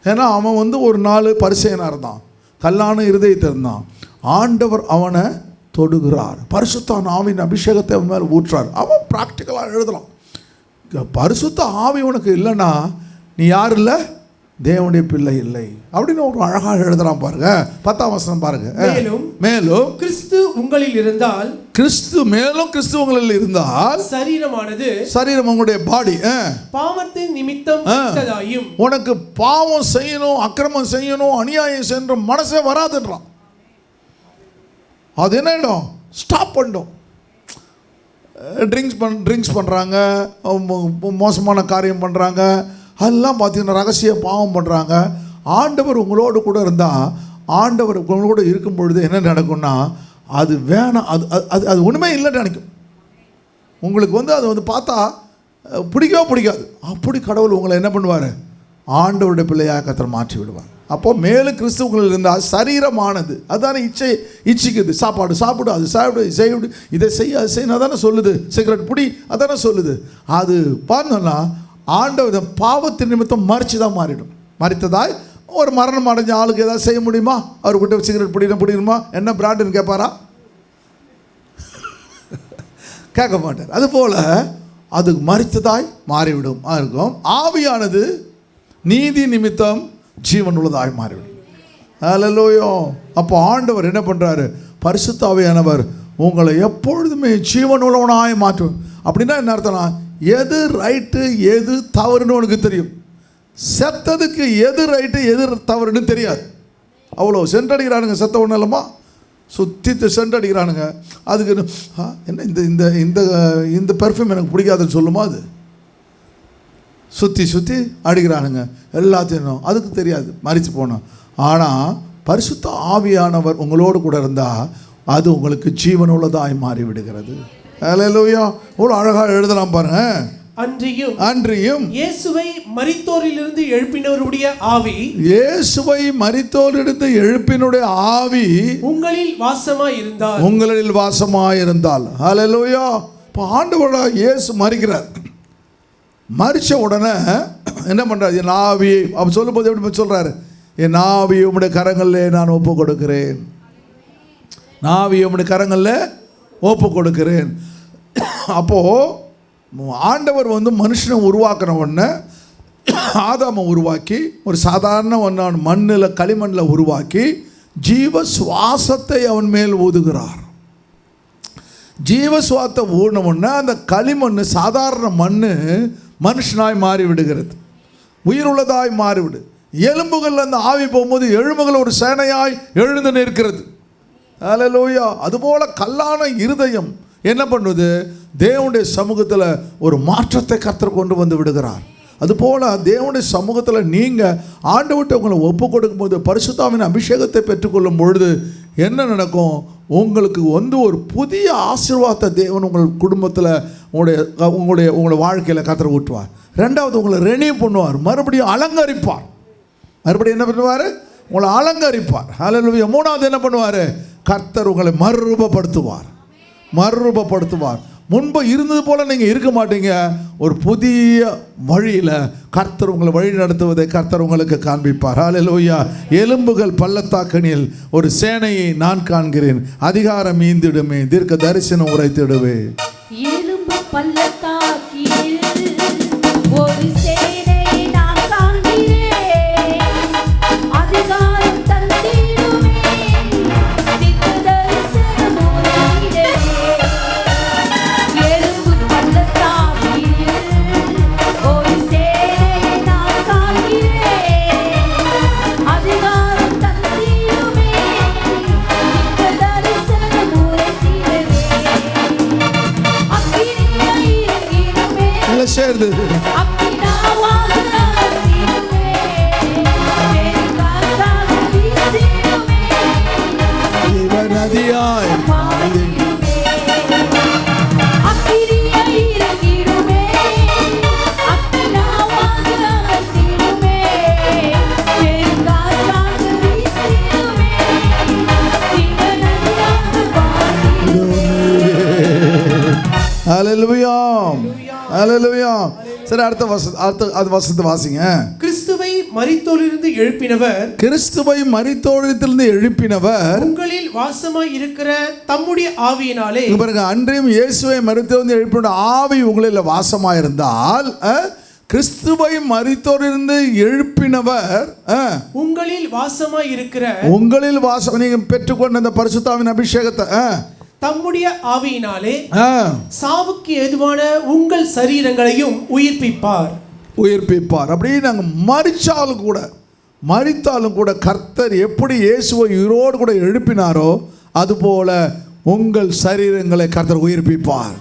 ஏன்னா அவன் வந்து ஒரு நாள் பரிசேயனாக இருந்தான், கல்லான இருதயத்தை இருந்தான். ஆண்டவர் அவனை தொடுகிறார், பரிசுத்த ஆவியின் அபிஷேகத்தை அவன் மேலே ஊற்றார். அவன் ப்ராக்டிக்கலாக எழுதலாம். பரிசுத்த ஆவி உனக்கு இல்லைன்னா நீ யார் இல்லை, தேவனுடைய பிள்ளை இல்லை அப்படின்னு ஒரு அழகாக எழுதுறான் பாருங்க. 10ஆம் வசனம் பாருங்க. மேலும் கிறிஸ்து உங்களில் இருந்தால், கிறிஸ்து உங்களில் இருந்தால் சரீரம் உங்களுடைய பாடி பாவத்தின் நிமித்தம் செத்ததாயும், உனக்கு பாவம் செய்யணும், அக்கிரமம் செய்யணும், அநியாயம் செய்யணும் மனசே வராதுன்றான். அது என்ன இடம்? ஸ்டாப் பண்ணிடும். ட்ரிங்க்ஸ் பண்ணுறாங்க, மோசமான காரியம் பண்ணுறாங்க, அதெல்லாம் பார்த்தீங்கன்னா ரகசிய பாவம் பண்ணுறாங்க. ஆண்டவர் உங்களோடு கூட இருந்தால், ஆண்டவர் உங்களோடு இருக்கும் பொழுது என்ன நடக்கும்னா, அது வேணாம், அது அது அது ஒன்றுமே இல்லைன்னு நினைக்கும். உங்களுக்கு அது பார்த்தா பிடிக்காது. அப்படி கடவுள் உங்களை என்ன பண்ணுவார்? ஆண்டவருடைய பிள்ளையாக கர்த்தர் மாற்றி விடுவார். அப்போது மேலும் கிறிஸ்துவங்களில் இருந்தால் சரீரமானது அதுதானே இச்சிக்குது. சாப்பிடு, அது செய்விடு, இதை செய்ய அது செய்யணும் அதானே சொல்லுது. சிகரெட் பிடி அதானே சொல்லுது. அது பார்த்தோன்னா ஆண்டவர் பாவத்தின் நிமித்தம் மறித்து தான் மாறிடும். மறித்ததாய் ஒரு மரணம் அடைஞ்ச ஆளுக்கு ஏதாவது செய்ய முடியுமா? அவர்கிட்ட சிகரெட் பிடிக்கணுமா, என்ன பிராண்டுன்னு கேட்பாரா? கேட்க மாட்டார். அதுபோல் அது மறித்ததாய் மாறிவிடும் இருக்கும். ஆவியானது நீதி நிமித்தம் ஜீவன் உள்ளதாய் மாறிவிடும். அல்லேலூயா. அப்போ ஆண்டவர் என்ன பண்ணுறாரு? பரிசுத்த ஆவியானவர் உங்களை எப்பொழுதுமே ஜீவன் உள்ளவனாய் மாற்றும். அப்படின்னா என்ன அர்த்தம்னா, எது ரைட்டு எது தவறுன்னு உனக்கு தெரியும். செத்ததுக்கு எது ரைட்டு எது தவறுன்னு தெரியாது. அவ்வளோ சென்ட் அடிக்கிறானுங்க. செத்த ஒன்றும் இல்லைம்மா, சுற்றி சென்ட் அடிக்கிறானுங்க. அதுக்கு என்ன இந்த இந்த இந்த இந்த பெர்ஃப்யூம் எனக்கு பிடிக்காதுன்னு சொல்லுமா? அது சுற்றி அடிக்கிறானுங்க எல்லாத்தையும். அதுக்கு தெரியாது, மறித்து போனோம். ஆனால் பரிசுத்த ஆவியானவர் உங்களோடு கூட இருந்தால் அது உங்களுக்கு ஜீவன் உள்ளதாய் மாறி விடுகிறது. அல்லேலூயா. இவ்வளோ அழகாக எழுதலாம் பாருங்க. அன்றியும் இயேசுவை மரித்தோரிலிருந்து எழுப்பினவருடைய ஆவி, உங்களில் வாசமாய் இருந்தால். அல்லேலூயா. இப்போ ஆண்டவரோட இயேசு மரிக்கிறார். மரித்த உடனே என்ன பண்ணுறாரு? என் ஆவியை அப்போ சொல்லும்போது எப்படி சொல்கிறாரு? என் ஆவியை உம்முடைய கரங்களில் நான் ஒப்பு கொடுக்கிறேன். ஆவியை உம்முடைய கரங்களில் ஒப்பு கொடுக்கிறேன். அப்போது ஆண்டவர் மனுஷனை உருவாக்கின உடனே ஆதாமை உருவாக்கி ஒரு சாதாரண ஒன்றான மண்ணில் களிமண்ணில் உருவாக்கி ஜீவ சுவாசத்தை அவன் மேல் ஊதுகிறார். ஜீவசுவாத்தை ஊனமுன்னா அந்த களிமண் சாதாரண மண் மனுஷனாய் மாறி விடுகிறது, உயிருள்ளதாய் மாறிவிடு. எலும்புகள் அந்த ஆவி போகும்போது எலும்புகள் ஒரு சேனையாய் எழுந்து நிற்கிறது. அல்லேலூயா. அதுபோல் கல்லான இருதயம் என்ன பண்ணுது? தேவனுடைய சமூகத்தில் ஒரு மாற்றத்தை கர்த்தர் கொண்டு வந்து விடுகிறார். அதுபோல் தேவனுடைய சமூகத்தில் நீங்கள் ஆண்டவர்கிட்ட உங்களை ஒப்பு கொடுக்கும்போது, பரிசுத்தாவின் அபிஷேகத்தை பெற்றுக்கொள்ளும் பொழுது என்ன நடக்கும்? உங்களுக்கு ஒரு புதிய ஆசீர்வாதத்தை தேவன் உங்கள் குடும்பத்தில் உங்களுடைய வாழ்க்கையில் கர்த்தர் ஊற்றுவார். ரெண்டாவது உங்களை ரெனியூ பண்ணுவார், மறுபடியும் அலங்கரிப்பார். மறுபடியும் என்ன பண்ணுவார்? உங்களை அலங்கரிப்பார். அல்லேலூயா. மூணாவது என்ன பண்ணுவார்? கர்த்தர் உங்களை மறுரூபப்படுத்துவார். முன்பு இருந்தது போல் நீங்கள் இருக்க மாட்டீங்க. ஒரு புதிய வழியில் கர்த்தர் உங்களை வழி நடத்துவதை கர்த்தர் உங்களுக்கு காண்பிப்பார். அல்லேலூயா. எலும்புகள் பள்ளத்தாக்கனில் ஒரு சேனையை நான் காண்கிறேன், அதிகாரம் ஈந்திடுமே, தீர்க்க தரிசனம் உரைத்திடுவே. எலும்பு பள்ளத்தாக்கில் ஒரு சேனையை நான் காண்கிறேன், அதிகாரம் தந்திடுமே, தீர்க்க தரிசனம் உரைத்திடுவே. எலும்பு பள்ளத்தாக்கில் ஒரு சேனையை நான் காண்கிறேன், அதிகாரம் தந்திடுமே, தீர்க்க தரிசனம் உரைத்திடுவே. சேர்ந்து நதியாய் அல்லேலூயா. அல்லேலூயா. சரி, அடுத்த வசனத்தை வாசிங்க. கிறிஸ்துவை மரித்தோரிலிருந்து எழுப்பினவர் உங்களில் வாசமாய் இருக்கிற தம்முடைய ஆவியினாலே. பாருங்க, அன்றையும் இயேசுவை மரித்தோரிலிருந்து எழுப்பின ஆவி உங்களில் வாசமாயிருந்தால் கிறிஸ்துவை மரித்தோரிலிருந்து எழுப்பினவர் உங்களில் வாசமாய் இருக்கிற உங்களில் வாசம், நீங்க பெற்றுக்கொண்ட அந்த பரிசுத்தாவின் அபிஷேகத்தை தம்முடைய ஆவியினாலே சாவுக்கு ஏதுவான உங்கள் சரீரங்களையும் உயிர்ப்பிப்பார். அப்படி நாங்கள் மரித்தாலும் கூட கர்த்தர் எப்படி இயேசுவை உயிரோடு கூட எழுப்பினாரோ அதுபோல உங்கள் சரீரங்களை கர்த்தர் உயிர்ப்பிப்பார்.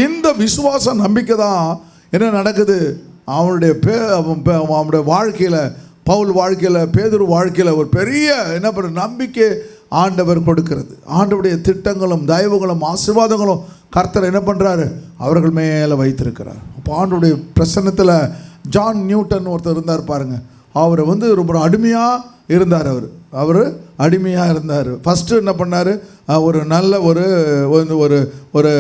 இந்த விசுவாச நம்பிக்கை தான் என்ன நடக்குது அவனுடைய வாழ்க்கையில், பவுல் வாழ்க்கையில், பேதுரு வாழ்க்கையில் ஒரு பெரிய என்ன பண்ணுற நம்பிக்கை ஆண்டவர் கொடுக்கிறது. ஆண்டவருடைய திட்டங்களும் தயவுகளும் ஆசீர்வாதங்களும் கர்த்தர் என்ன பண்ணுறாரு அவர்கள் மேலே வைத்திருக்கிறார். அப்போ ஆண்டவருடைய பிரசன்னத்தில் ஜான் நியூட்டன் ஒருத்தர் இருந்தார் பாருங்க. அவர் ரொம்ப அடிமையாக இருந்தார். அவர் அடிமையாக இருந்தார். ஃபஸ்ட்டு என்ன பண்ணார், ஒரு நல்ல ஒரு ஒரு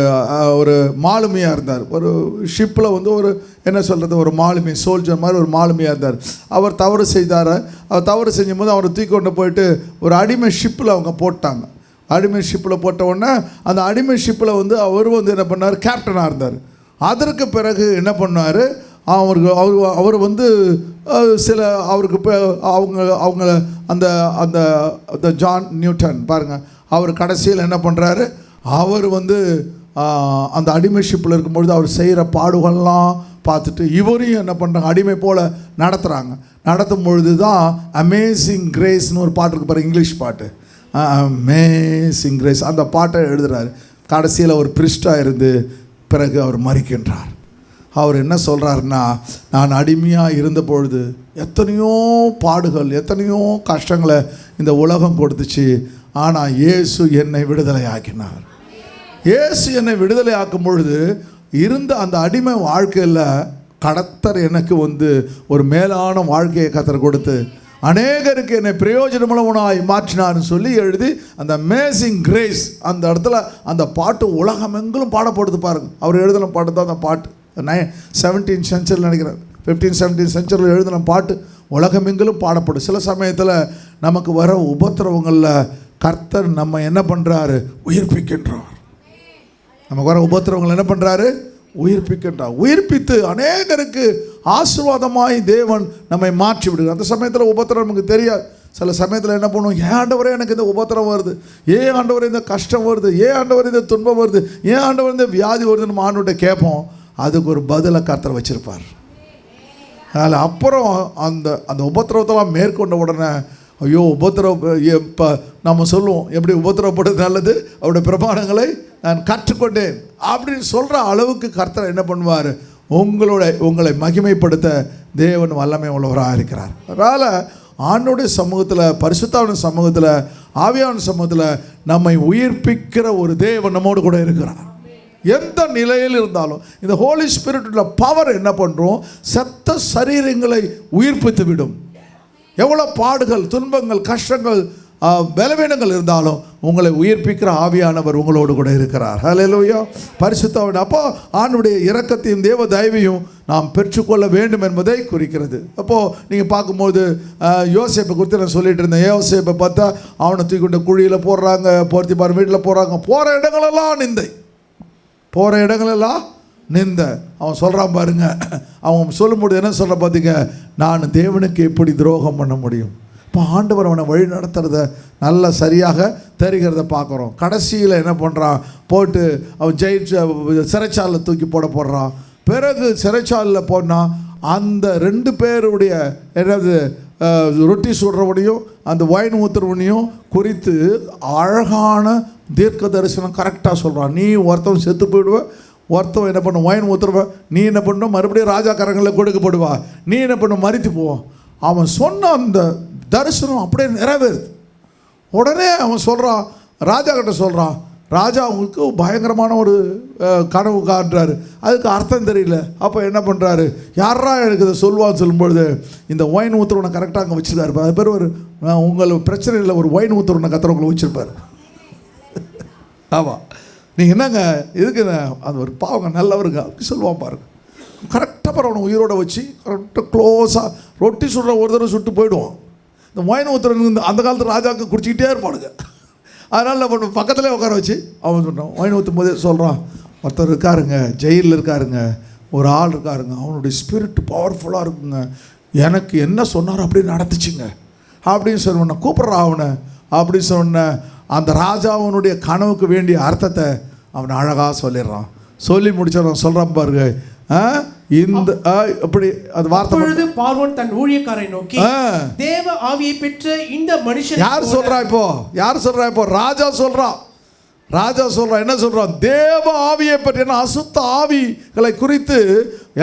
ஒரு மாலுமியாக இருந்தார். ஒரு ஷிப்பில் ஒரு என்ன சொல்கிறது, ஒரு மாலுமி, சோல்ஜர் மாதிரி ஒரு மாலுமியாக இருந்தார். அவர் தவறு செய்தார். அவர் தவறு செஞ்சும்போது அவரை தூக்கி கொண்டு போயிட்டு ஒரு அடிமை ஷிப்பில் அவங்க போட்டாங்க. அடிமை ஷிப்பில் போட்ட உடனே அந்த அடிமை ஷிப்பில் அவர் என்ன பண்ணார், கேப்டனாக இருந்தார். அதற்கு பிறகு என்ன பண்ணார், அவர் சில அவருக்கு அவங்க அந்த அந்த அந்த ஜான் நியூட்டன் பாருங்கள், அவர் கடைசியில் என்ன பண்ணுறாரு, அவர் அந்த அடிமை ஷிப்பில் இருக்கும்பொழுது அவர் செய்கிற பாடுகள்லாம் பார்த்துட்டு இவரையும் என்ன பண்ணுறாங்க, அடிமை போல் நடத்துகிறாங்க. நடத்தும் பொழுது தான் அமேசிங் கிரேஸ்னு ஒரு பாட்டு இருக்கு பாருங்கள், இங்கிலீஷ் பாட்டு, அமேசிங் கிரேஸ், அந்த பாட்டை எழுதுகிறாரு. கடைசியில் ஒரு பிரிஸ்டாக இருந்து பிறகு அவர் மரிக்கின்றார். அவர் என்ன சொல்கிறாருன்னா, நான் அடிமையாக இருந்த பொழுது எத்தனையோ பாடுகள், எத்தனையோ கஷ்டங்களை இந்த உலகம் கொடுத்துச்சு. ஆனால் இயேசு என்னை விடுதலை ஆக்கினார். இயேசு என்னை விடுதலை ஆக்கும் பொழுது இருந்த அந்த அடிமை வாழ்க்கையில் கர்த்தர் எனக்கு ஒரு மேலான வாழ்க்கையை கர்த்தர் கொடுத்து அநேகருக்கு என்னை பிரயோஜனமுள்ளவனாய் மாற்றினார்னு சொல்லி எழுதி அந்த அமேசிங் கிரேஸ் அந்த இடத்துல அந்த பாட்டு உலகமெங்கிலும் பாடப்படுது பாருங்கள். அவர் எழுதின பாட்டு தான் அந்த பாட்டு. 17th செஞ்சுரியில் நினைக்கிறேன், 15th-17th செஞ்சுரியில் எழுதின பாட்டு உலகமெங்கிலும் பாடப்படும். சில சமயத்தில் நமக்கு வர உபத்திரவங்களில் கர்த்தர் நம்ம என்ன பண்ணுறாரு, உயிர்ப்பிக்கின்றார். நமக்கு வர உபத்திரவங்கள் என்ன பண்ணுறாரு, உயிர்ப்பிக்கின்றார். உயிர்ப்பித்து அநேகருக்கு ஆசீர்வாதமாய் தேவன் நம்மை மாற்றி விடுகிறார். அந்த சமயத்தில் உபத்திரம் நமக்கு தெரியாது. சில சமயத்தில் என்ன பண்ணுவோம், ஏன் ஆண்டவரே எனக்கு இந்த உபத்திரம் வருது, ஏன் ஆண்டவரே இந்த கஷ்டம் வருது, ஏன் ஆண்டவரே இந்த துன்பம் வருது, ஏன் ஆண்டவர் இந்த வியாதி வருதுன்னு நம்ம ஆண்டவர்கிட்ட கேட்போம். அதுக்கு ஒரு பதிலை கர்த்தர் வச்சுருப்பார். அதில் அப்புறம் அந்த அந்த உபத்திரவத்தெல்லாம் மேற்கொண்ட உடனே ஐயோ உபத்திரவ, இப்போ நம்ம சொல்லுவோம் எப்படி உபத்திரவப்பட்டது நல்லது, அவருடைய பிரமாணங்களை நான் கற்றுக்கொண்டேன் அப்படின்னு சொல்கிற அளவுக்கு கர்த்தர் என்ன பண்ணுவார், உங்களை மகிமைப்படுத்த தேவன் வல்லமை உள்ளவராக இருக்கிறார். அதனால் ஆண்டோடைய சமூகத்தில், பரிசுத்தாவின் சமூகத்தில், ஆவியான சமூகத்தில் நம்மை உயிர்ப்பிக்கிற ஒரு தேவன் நம்மோடு கூட இருக்கிறார். எந்த நிலையில் இருந்தாலும் இந்த ஹோலி ஸ்பிரிட்டுள்ள பவர் என்ன பண்ணுறோம், செத்த சரீரங்களை உயிர்ப்பித்து விடும். எவ்வளோ பாடுகள், துன்பங்கள், கஷ்டங்கள், பலவீனங்கள் இருந்தாலும் உங்களை உயிர்ப்பிக்கிற ஆவியானவர் உங்களோடு கூட இருக்கிறார். ஹல்லேலூயா, பரிசுத்தவான். அப்போ ஆண்டவருடைய இரக்கத்தையும் தேவ தயவையும் நாம் பெற்றுக்கொள்ள வேண்டும் என்பதை குறிக்கிறது. அப்போது நீங்கள் பார்க்கும்போது யோசேப்பை குறித்து நான் சொல்லிட்டு இருந்தேன். யோசேப்பை பார்த்தா அவனை தூக்கி கொண்டு குழியில் போடுறாங்க, போர்த்திபார் வீட்டில் போடுறாங்க, போகிற இடங்களெல்லாம் நிந்தை, போகிற இடங்களெல்லாம் நிந்த. அவன் சொல்கிறான் பாருங்க, அவன் சொல்லும்போது என்ன சொல்கிற பார்த்தீங்க, நான் தேவனுக்கு எப்படி துரோகம் பண்ண முடியும். இப்போ ஆண்டவர் அவனை வழி நடத்துறத நல்லா சரியாக தெரிகிறத பார்க்குறோம். கடைசியில் என்ன பண்ணுறான், போட்டு அவன் சிறைச்சாலில் தூக்கி போடுறான். பிறகு சிறைச்சாலில் போனால் அந்த 2 பேருடைய என்னது ரொட்டி சுடுறவனையும் அந்த ஒயின் ஊற்றுறவனையும் குறித்து அழகான தீர்க்க தரிசனம் கரெக்டாக சொல்கிறான். நீ ஒருத்தவன் செத்து போயிடுவேன், ஒருத்தவன் என்ன பண்ணும் ஒயின் ஊற்றுருவ, நீ என்ன பண்ணும் மறுபடியும் ராஜாக்காரங்களில் கொடுக்கப்படுவா, நீ என்ன பண்ணும் மறித்து போவான். அவன் சொன்ன அந்த தரிசனம் அப்படியே நிறைவேறுது. உடனே அவன் சொல்கிறான், ராஜா கிட்ட சொல்கிறான், ராஜா அவங்களுக்கு பயங்கரமான ஒரு கனவு காண்றாரு, அதுக்கு அர்த்தம் தெரியல. அப்போ என்ன பண்ணுறாரு, யாரா எனக்கு இதை சொல்லுவான்னு சொல்லும்பொழுது இந்த ஒயின் ஊற்றுறவனை கரெக்டாக அங்கே வச்சுருக்காரு. அது பேர் ஒரு உங்களுக்கு பிரச்சனை இல்லை, ஒரு ஒயின் ஊற்றுறவனை கத்துறவங்களை வச்சுருப்பார். ஆமாம், நீங்கள் என்னங்க இதுக்கு அந்த ஒரு பாவங்க நல்லவருங்க அப்படி சொல்லுவான் பாருங்க. கரெக்டாக பாரு அவனை உயிரோடு வச்சு கரெக்டாக க்ளோஸாக ரொட்டி சுடுற ஒரு தடவை சுட்டு போயிடுவான். இந்த ஒயின் ஊற்றுறவங்க அந்த காலத்து ராஜாவுக்கு குடிச்சிக்கிட்டே இருப்பானுங்க. அதனால் என்ன பண்ணுவோம், பக்கத்துலேயே உட்கார வச்சு அவன் சொன்னான், ஒயின் ஊற்றும் போதே சொல்கிறான், ஒருத்தர் இருக்காருங்க, ஜெயிலில் இருக்காருங்க, ஒரு ஆள் இருக்காருங்க, அவனுடைய ஸ்பிரிட் பவர்ஃபுல்லாக இருக்குங்க, எனக்கு என்ன சொன்னார் அப்படி நடந்துச்சுங்க அப்படின்னு சொன்ன, கூப்பிட்றா அவனை அப்படின்னு சொன்ன. அந்த ராஜாவனுடைய கனவுக்கு வேண்டிய அர்த்தத்தை அவன் அழகாக சொல்லிடுறான். சொல்லி முடிச்சவன் சொல்கிறான் பாருங்க, இந்த அப்படி அது வார்த்தை. பார்வோன் தன் ஊழியக்காரை நோக்கி, தேவ ஆவியை பெற்ற இந்த மனுஷன். யார் சொல்றா இப்போ? யார் சொல்றா இப்போ? ராஜா சொல்றான். ராஜா சொல்றான். என்ன சொல்றான்? தேவ ஆவியை பற்றி. அசுத்த ஆவிகளை குறித்து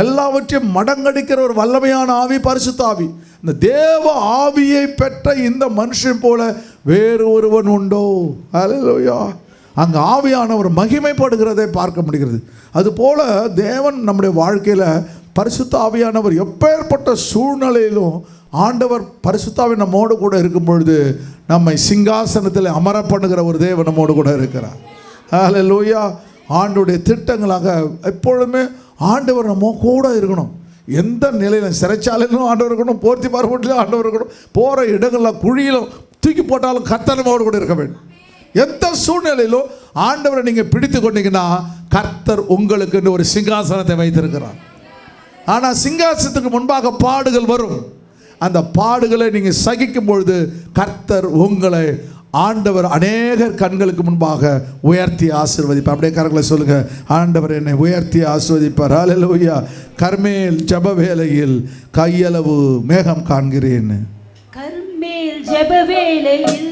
எல்லாவற்றையும் மடங்கடிக்கிற ஒரு வல்லமையான ஆவி பரிசுத்த ஆவி. இந்த தேவ ஆவியை பெற்ற இந்த மனுஷன் போல வேறு ஒருவன் உண்டோ? அல்லேலூயா. அங்கே ஆவியானவர் மகிமைப்படுகிறதை பார்க்க முடிகிறது. அதுபோல தேவன் நம்முடைய வாழ்க்கையில் பரிசுத்த ஆவியானவர் எப்பேற்பட்ட சூழ்நிலையிலும் ஆண்டவர் பரிசுத்தாவி நம்மோடு கூட இருக்கும் பொழுது நம்மை சிங்காசனத்தில் அமர பண்ணுகிற ஒரு தேவன் நம்மோடு கூட இருக்கிறார். அல்லேலூயா. ஆண்டுடைய திட்டங்களாக எப்பொழுதுமே ஆண்டவர் நம்ம கூட இருக்கணும். எந்த நிலையிலும், சிறைச்சாலையிலும் ஆண்டவர் இருக்கணும், போர்த்தி பார்வட்டிலும் ஆண்டவர் இருக்கணும், போகிற இடங்களில் குழியிலும் தூக்கி போட்டாலும் கர்த்தர் நம்மோடு கூட இருக்க வேண்டும். எந்த சூழ்நிலையிலும் ஆண்டவரை நீங்கள் பிடித்து கொண்டீங்கன்னா கர்த்தர் உங்களுக்கு ஒரு சிங்காசனத்தை வைத்திருக்கிறார். ஆனால் சிங்காசனத்துக்கு முன்பாக பாடுகள் வரும். அந்த பாடுகளை நீங்கள் சகிக்கும் பொழுது கர்த்தர் உங்களை ஆண்டவர் அநேகர் கண்களுக்கு முன்பாக உயர்த்தி ஆசீர்வதிப்பார். அப்படியே கரங்களை சொல்லுங்க, ஆண்டவர் என்னை உயர்த்தி ஆசீர்வதிப்பார். அல்லேலூயா. கர்மேல் ஜெப வேளையில் கையளவு மேகம் காண்கிறேன். கர்மேல் ஜெப வேளையில்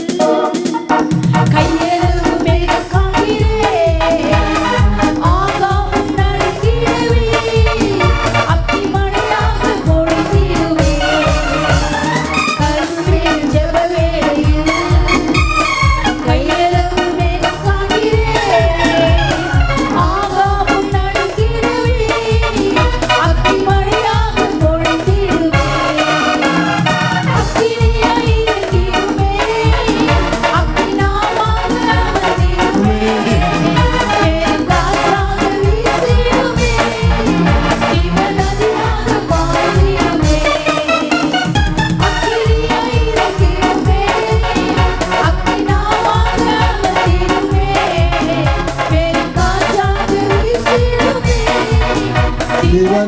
கையளவு மேகம் காண்கிறேன். ஆகாயம் நடுங்கிடவே அத்தி மழையாக பொழிந்திடுவே. கர்மேல் ஜெப வேளையில் கையளவு மேகம் காண்கிறேன். ஆகாயம் நடுங்கிடவே அத்தி மழையாக பொழிந்திடுவே. அக்கினியாய் இறங்கிடுவே.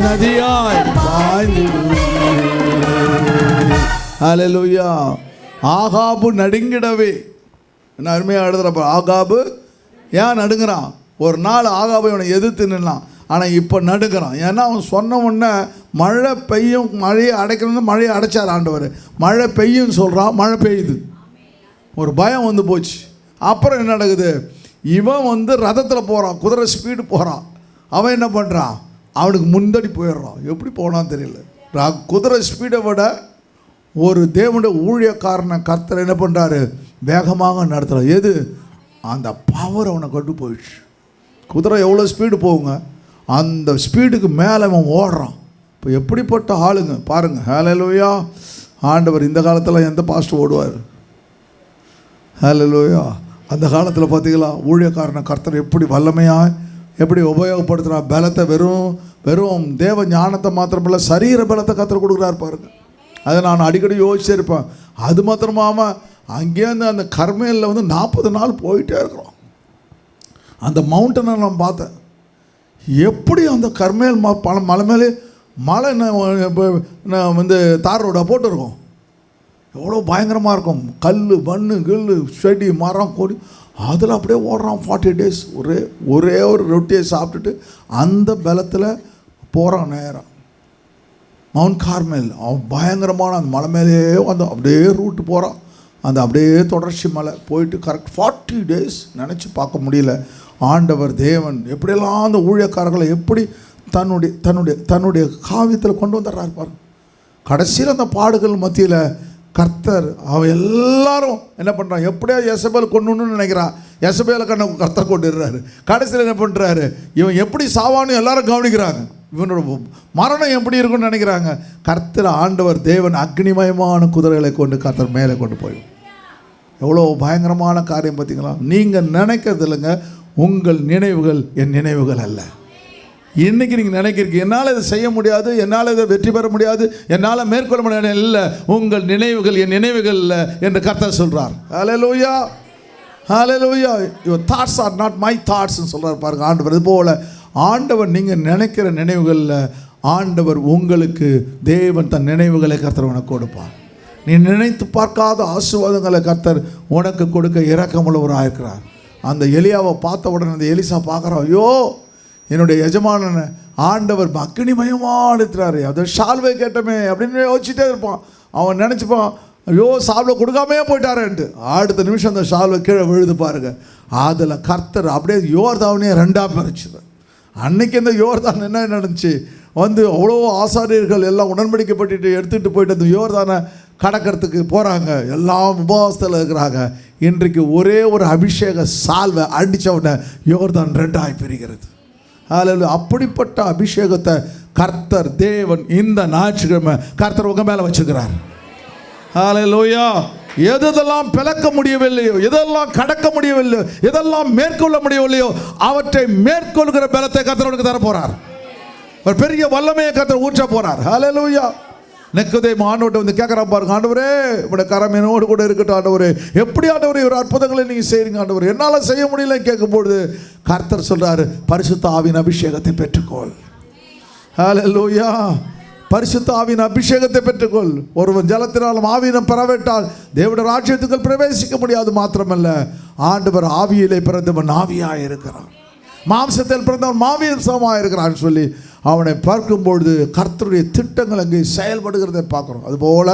நதியாய் பாய்ந்திடுவே. அல்லேலூயா. ஆகாபு நடுங்கிடவே. என்ன அருமையாக எழுதுறப்ப, ஆகாபு ஏன் நடுங்கிறான்? ஒரு நாள் ஆகாபு அவனை எதிர்த்து நின்னான், ஆனால் இப்போ நடுங்கிறான். ஏன்னா அவன் சொன்ன உடனே மழை பெய்யும், மழையை அடைக்கணும்னு மழையை அடைச்சார் ஆண்டவர். மழை பெய்யும் சொல்கிறான், மழை பெய்யுது. ஒரு பயம் வந்து போச்சு. அப்புறம் என்ன நடக்குது? இவன் ரதத்தில் போகிறான், குதிரை ஸ்பீடு போகிறான். அவன் என்ன பண்ணுறான்? அவனுக்கு முன்னாடி போயிடுறான். எப்படி போனான்னு தெரியல. குதிரை ஸ்பீடை விட ஒரு தேவனுடைய ஊழியக்காரனை கர்த்தர் என்ன பண்ணுறாரு? வேகமாக நடத்துகிறார். எது? அந்த பவர் அவனை கொண்டு போயிடுச்சு. குதிரை எவ்வளோ ஸ்பீடு போகுங்க, அந்த ஸ்பீடுக்கு மேலே அவன் ஓடுறான். இப்போ எப்படிப்பட்ட ஆளுங்க பாருங்கள். ஹல்லேலூயா. ஆண்டவர் இந்த காலத்தில் எந்த பாஸ்டர் ஓடுவார்? ஹல்லேலூயா. அந்த காலத்தில் பார்த்தீங்களா, ஊழியக்காரனை கர்த்தர் எப்படி வல்லமையாக எப்படி உபயோகப்படுத்துகிறா. பலத்தை வெறும் தேவ ஞானத்தை மாத்திரமில்ல, சரீர பலத்தை கர்த்தர் கொடுக்குறாரு பாருங்க. அதை நான் அடிக்கடி யோசிச்சிருப்பேன். அது மாத்திரமாம அங்கேருந்து அந்த கர்மேலில் 40 நாள் போயிட்டே இருக்கிறோம். அந்த மவுண்டனை நான் பார்த்தேன். எப்படி அந்த கர்மேல் மலை மேலே மலை தார் ரோடாக போட்டுருக்கோம். எவ்வளோ பயங்கரமாக இருக்கும். கல் மண் கில்லு செடி மரம் கொடி அதில் அப்படியே ஓடுறான் 40 days. ஒரே ஒரு ரொட்டியை சாப்பிட்டுட்டு அந்த பலத்தில் போகிறான் நேரம் மவுண்ட் கார்மேல். அவன் பயங்கரமான அந்த மலை மேலேயே அப்படியே ரூட்டு போகிறான். அந்த அப்படியே தொடர்ச்சி மலை போயிட்டு கரெக்ட் 40 days நினச்சி பார்க்க முடியல. ஆண்டவர் தேவன் எப்படியெல்லாம் அந்த ஊழியக்காரர்களை எப்படி தன்னுடைய காவியத்தில் கொண்டு வந்துடுறாரு பாருங்க. கடைசியில் அந்த பாடுகள் மத்தியில் கர்த்தர் அவன் எல்லாரும் என்ன பண்ணுறான்? எப்படியா எசபேல் கொண்டுன்னு நினைக்கிறான். எசபேலை கர்த்தர் கொண்டுடுறாரு. கடைசியில் என்ன பண்ணுறாரு? இவன் எப்படி சாவான்னு எல்லாரும் கவனிக்கிறாங்க. இவனோட மரணம் எப்படி இருக்குன்னு நினைக்கிறாங்க. கர்த்தர் ஆண்டவர் தேவன் அக்னிமயமான குதிரைகளை கொண்டு கர்த்தர் மேலே கொண்டு போயிடும். எவ்வளோ பயங்கரமான காரியம் பார்த்தீங்களா? நீங்கள் நினைக்கிறது இல்லைங்க, உங்கள் நினைவுகள் என் நினைவுகள் அல்ல. இன்றைக்கி நீங்கள் நினைக்கிறீங்க என்னால் இதை செய்ய முடியாது, என்னால் இதை வெற்றி பெற முடியாது, என்னால் மேற்கொள்ள முடியாது. இல்லை, உங்கள் நினைவுகள் என் நினைவுகள் இல்லை என்று கர்த்தர் சொல்கிறார். Hallelujah. Hallelujah. Your thoughts are not my தாட்ஸ்ன்னு சொல்கிறார் பாருங்க ஆண்டவர். இது போல் ஆண்டவர் நீங்கள் நினைக்கிற நினைவுகளில் ஆண்டவர் உங்களுக்கு தேவன் தன் நினைவுகளை கர்த்தர் உனக்கு கொடுப்பார். நீ நினைத்து பார்க்காத ஆசீர்வாதங்களை கர்த்தர் உனக்கு கொடுக்க இரக்கமுள்ளவராக இருக்கிறார். அந்த எலியாவை பார்த்த உடனே அந்த எலிசா பார்க்குறான், ஐயோ என்னுடைய எஜமானனை ஆண்டவர் அக்னிமயமாக இருக்கிறாரு, அதை ஷால்வை கேட்டமே அப்படின்னு யோசிச்சுட்டே இருப்பான். அவன் நினச்சிப்பான், ஐயோ சால்வை கொடுக்காமே போயிட்டாரேன்ட்டு. அடுத்த நிமிஷம் அந்த ஷால்வை கீழே விழுது பாருங்க. அதில் கர்த்தர் அப்படியே யோர்தானே ரெண்டாக பிரிச்சுது. அன்னைக்கு இந்த யோர்தான் என்ன நடந்துச்சு, அவ்வளோ ஆசாரியர்கள் எல்லாம் உடன்படிக்கப்பட்டு எடுத்துகிட்டு போயிட்டு அந்த யோர்தானை கடக்கிறதுக்கு போகிறாங்க, எல்லாம் உபவாசத்தில் இருக்கிறாங்க. இன்றைக்கு ஒரே ஒரு அபிஷேக சால்வை அடித்த உடனே யோர்தான் ரெண்டாய் பிரிகிறது. அதில் அப்படிப்பட்ட அபிஷேகத்தை கர்த்தர் தேவன் இந்த ஞாயிற்றுக்கிழமை கர்த்தர் உங்கள் மேலே வச்சுக்கிறார். ஹல்லேலூயா. எதெல்லாம் பிளக்க முடியவில்லையோ, எதெல்லாம் கடக்க முடியவில்லையோ, எதெல்லாம் மேற்கொள்ள முடியவில்லையோ அவற்றை மேற்கொள்கிற பலத்தை கர்த்தர் உனக்கு தர போறார். ஒரு பெரிய வல்லமையை கர்த்தர் ஊற்ற போறார். ஹல்லேலூயா. நிக்கோதேமு ஆண்டவர்கிட்ட வந்து கேட்குறான் பாருங்க, ஆண்டவரே உடைய கரம் என்னோடு கூட இருக்கட்டும் ஆண்டவரே, எப்படி ஆண்டவரே ஒரு அற்புதங்களை நீங்கள் செய்கிறீங்க ஆண்டவரே, என்னால் செய்ய முடியல கேட்கும்பொழுது கர்த்தர் சொல்கிறாரு, பரிசுத்த ஆவியின் அபிஷேகத்தை பெற்றுக்கொள். ஹல்லேலூயா. பரிசுத்த ஆவியின் அபிஷேகத்தை பெற்றுக்கொள். ஒருவன் ஜலத்தினாலும் ஆவியினம் பெறவிட்டால் தேவனுடைய ராஜ்யத்துக்குள் பிரவேசிக்க முடியாது. மாத்திரமல்ல, ஆண்டவர் ஆவியிலே பிறந்தவன் ஆவியாக இருக்கிறான், மாம்சத்தில் பிறந்தவன் மாம்சமாக இருக்கிறான்னு சொல்லி அவனை பார்க்கும்பொழுது கர்த்தருடைய திட்டங்கள் அங்கே செயல்படுகிறதை பார்க்குறோம். அதுபோல்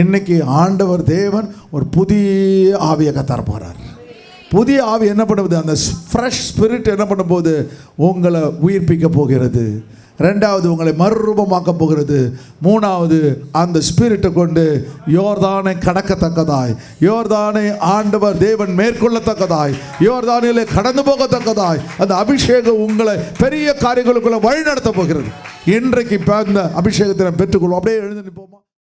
இன்னைக்கு ஆண்டவர் தேவன் ஒரு புதிய ஆவியை தர போகிறார். புதிய ஆவி என்ன பண்ணுவது, அந்த ஃப்ரெஷ் ஸ்பிரிட் என்ன பண்ணும்போது உங்களை உயிர்ப்பிக்க போகிறது. ரெண்டாவது உங்களை மறுரூபமாக்க போகிறது. மூணாவது அந்த ஸ்பிரிட்டை கொண்டு யோர்தானை கடக்கத்தக்கதாய், யோர்தானை ஆண்டவர் தேவன் மேற்கொள்ளத்தக்கதாய், யோர்தானிலே கடந்து போகத்தக்கதாய் அந்த அபிஷேகம் உங்களை பெரிய காரியங்களுக்குள்ள வழி நடத்த போகிறது. இன்றைக்கு இப்போ அந்த அபிஷேகத்தை நாம் பெற்றுக்கொள்வோம். அப்படியே எழுந்து நிற்போமா?